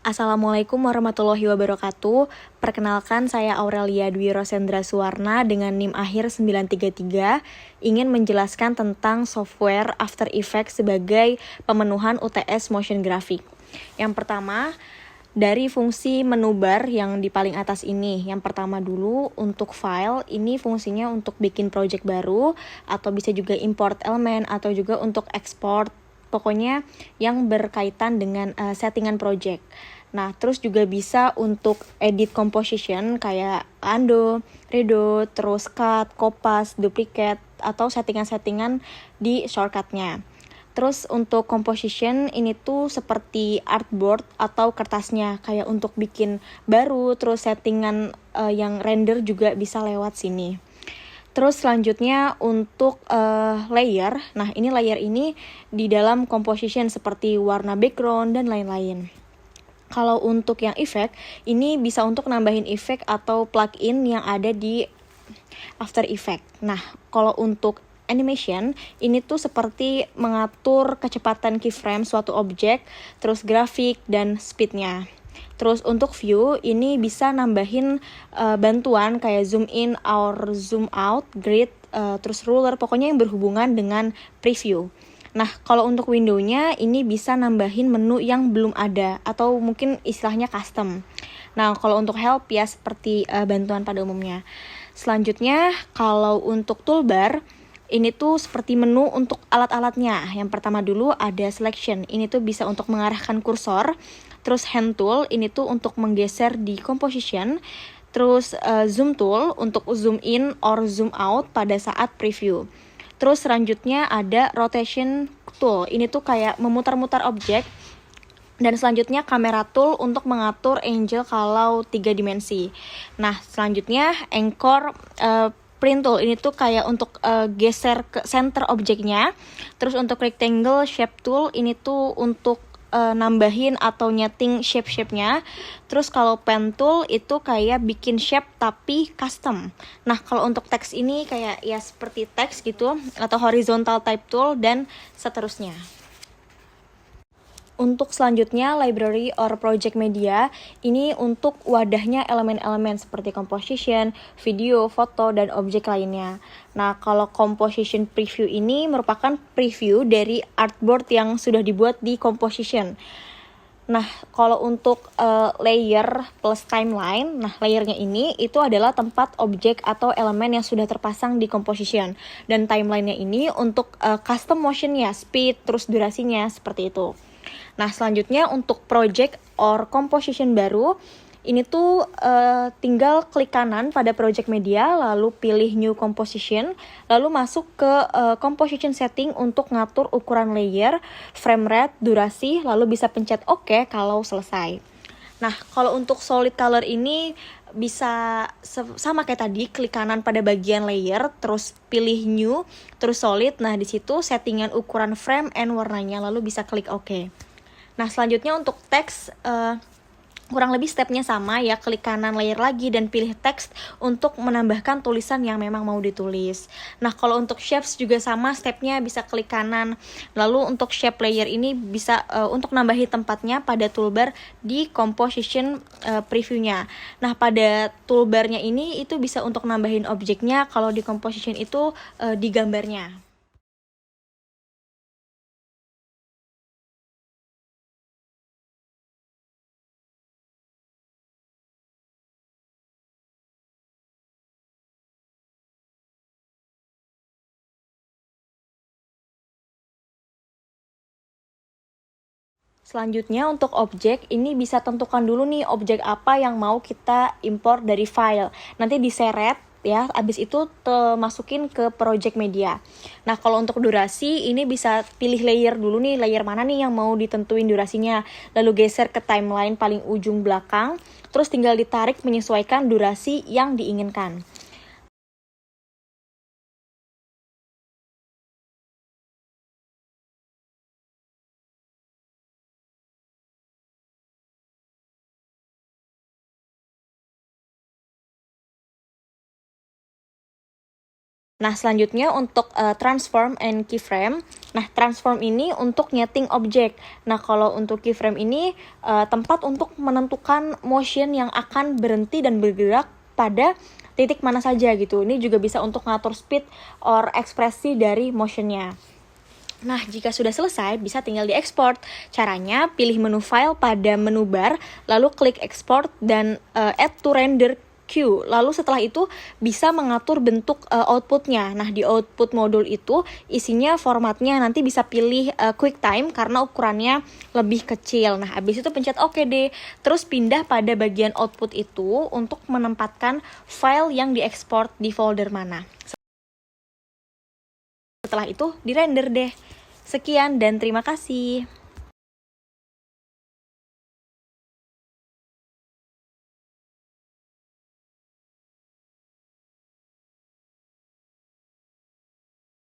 Assalamualaikum warahmatullahi wabarakatuh. Perkenalkan, saya Aurelia Dwi Rosendra Suwarna dengan NIM akhir 933, ingin menjelaskan tentang software After Effects sebagai pemenuhan UTS Motion Graphic. Yang pertama, dari fungsi menu bar yang di paling atas ini. Yang pertama dulu, untuk file, ini fungsinya untuk bikin project baru, atau bisa juga import elemen, atau juga untuk export. Pokoknya yang berkaitan dengan settingan project. Nah, terus juga bisa untuk edit composition kayak undo, redo, terus cut, kopas, duplicate, atau settingan-settingan di shortcutnya. Terus untuk composition ini tuh seperti artboard atau kertasnya, kayak untuk bikin baru, terus settingan yang render juga bisa lewat sini. Terus selanjutnya untuk layer, nah ini layer ini di dalam composition seperti warna background dan lain-lain. Kalau untuk yang efek, ini bisa untuk nambahin efek atau plugin yang ada di After Effects. Nah, kalau untuk animation, ini tuh seperti mengatur kecepatan keyframe suatu objek, terus grafik dan speednya. Terus untuk view, ini bisa nambahin bantuan kayak zoom in or zoom out, grid, terus ruler, pokoknya yang berhubungan dengan preview. Nah, kalau untuk windownya ini bisa nambahin menu yang belum ada atau mungkin istilahnya custom. Nah, kalau untuk help ya seperti bantuan pada umumnya. Selanjutnya, kalau untuk toolbar, ini tuh seperti menu untuk alat-alatnya. Yang pertama dulu ada selection. Ini tuh bisa untuk mengarahkan kursor. Terus hand tool, ini tuh untuk menggeser di composition. Terus zoom tool untuk zoom in or zoom out pada saat preview. Terus selanjutnya ada rotation tool. Ini tuh kayak memutar-mutar objek. Dan selanjutnya kamera tool untuk mengatur angle kalau 3 dimensi. Nah, selanjutnya anchor print tool. Ini tuh kayak untuk geser ke center objeknya. Terus untuk rectangle shape tool ini tuh untuk nambahin atau nyeting shape-shape-nya. Terus kalau pen tool itu kayak bikin shape tapi custom. Nah, kalau untuk teks ini kayak ya seperti teks gitu atau horizontal type tool dan seterusnya. Untuk selanjutnya, library or project media, ini untuk wadahnya elemen-elemen seperti composition, video, foto, dan objek lainnya. Nah, kalau composition preview ini merupakan preview dari artboard yang sudah dibuat di composition. Nah, kalau untuk layer plus timeline, nah layernya ini itu adalah tempat objek atau elemen yang sudah terpasang di composition. Dan timelinenya ini untuk custom motionnya, speed, terus durasinya, seperti itu. Nah, selanjutnya untuk project or composition baru, ini tuh tinggal klik kanan pada project media, lalu pilih new composition, lalu masuk ke composition setting untuk ngatur ukuran layer, frame rate, durasi, lalu bisa pencet OK kalau selesai. Nah, kalau untuk solid color ini bisa sama kayak tadi, klik kanan pada bagian layer, terus pilih new, terus solid. Nah, di situ settingan ukuran frame and warnanya, lalu bisa klik OK. Nah, selanjutnya untuk teks kurang lebih stepnya sama ya, klik kanan layer lagi dan pilih teks untuk menambahkan tulisan yang memang mau ditulis. Nah, kalau untuk shapes juga sama stepnya, bisa klik kanan. Lalu untuk shape layer ini bisa untuk nambahi tempatnya pada toolbar di composition previewnya. Nah, pada toolbarnya ini itu bisa untuk nambahin objeknya, kalau di composition itu di gambarnya. Selanjutnya untuk objek, ini bisa tentukan dulu nih objek apa yang mau kita import dari file. Nanti diseret ya, abis itu masukin ke project media. Nah, kalau untuk durasi, ini bisa pilih layer dulu nih, layer mana nih yang mau ditentuin durasinya. Lalu geser ke timeline paling ujung belakang, terus tinggal ditarik menyesuaikan durasi yang diinginkan. Nah, selanjutnya untuk transform and keyframe. Nah, transform ini untuk nyeting objek. Nah, kalau untuk keyframe ini tempat untuk menentukan motion yang akan berhenti dan bergerak pada titik mana saja gitu. Ini juga bisa untuk ngatur speed or ekspresi dari motionnya. Nah, jika sudah selesai, bisa tinggal diekspor. Caranya, pilih menu file pada menu bar, lalu klik export dan add to render queue. Lalu setelah itu bisa mengatur bentuk outputnya. Nah, di output modul itu isinya formatnya nanti bisa pilih QuickTime karena ukurannya lebih kecil. Nah, habis itu pencet OK deh. Terus pindah pada bagian output itu untuk menempatkan file yang diekspor di folder mana. Setelah itu, di-render deh. Sekian dan terima kasih.